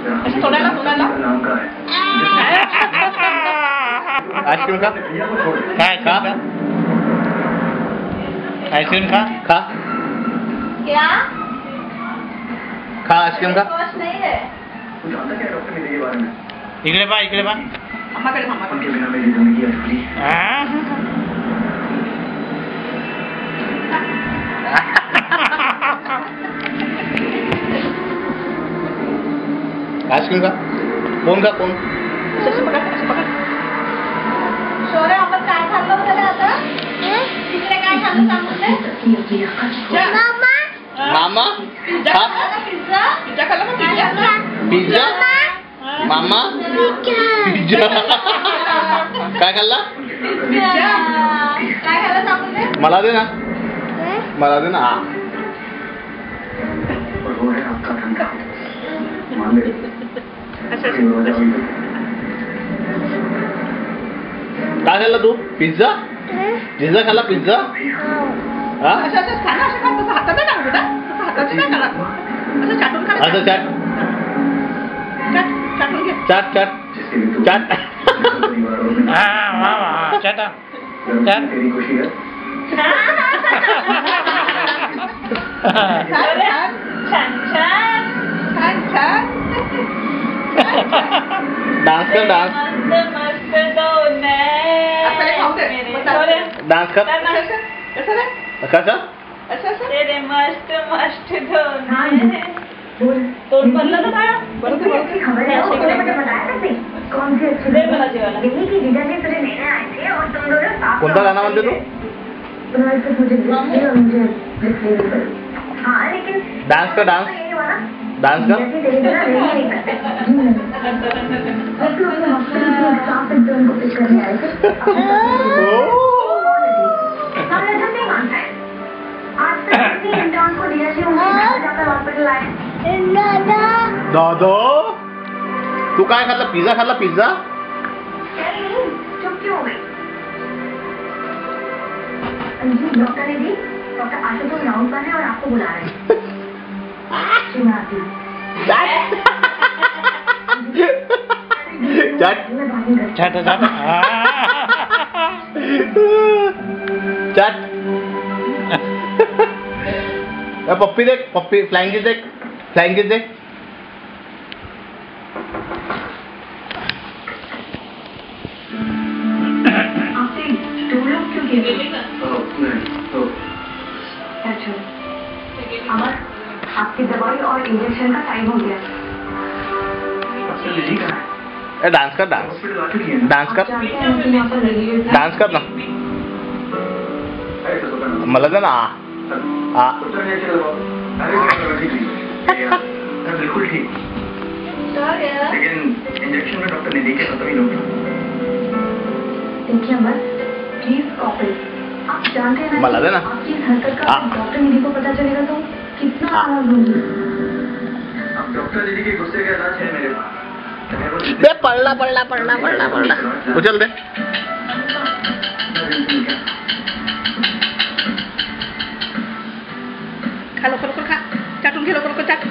अच्छा थोड़ा ला आइसक्रीम खा खा आइसक्रीम खा खा क्या खा आइसक्रीम खा नहीं है इकडे बा अम्माकडे आइसक्रीम का कोण शौर्य आपण काय खाल्लं वगैरे आता तिकडे काय खाल्लं सांगून दे मामा पिझ्झा खाल्ला का पिझ्झा मामा पिझ्झा काय खाल्ला काय खाल्लं सांगून दे मला दे ना हा काय खाल्ला तू पिझ्झा खाल्ला पिझ्झा हा असं खाना असं खा तसं हातात नाही बेटा हातात नाही खाला असं चाटून खा असं चाटून घे चाट छान डान्स कर डान्स कर कसं तेरे मस्त तोंड भरलं ना बाळा कोणता गाणं म्हणते तू डान्स कर दादा तू काय खाल्ला पिझ्झा डॉक्टर ने दी डॉक्टर आशुतोष राउत है और आपको बुला रहे हैं चट पप्पी देख फ्लाइंग किस देख आपकी दवाई और इंजेक्शन का टाइम हो गया डांस कर ना मला दे ना बिल्कुल ठीक लेकिन इंजेक्शन में डॉक्टर ने देखे खत्म ही नहीं देखिए बस प्लीज कॉपरेट आप जानते हैं मला दे ना आपकी हरकत का डॉक्टर दीदी को पता चलेगा तो कितना नाराज होंगे अब डॉक्टर दीदी के गुस्से का इलाज है मेरे पास पडला उचल दे खा लवकर खा चाटून घे लवकर चाट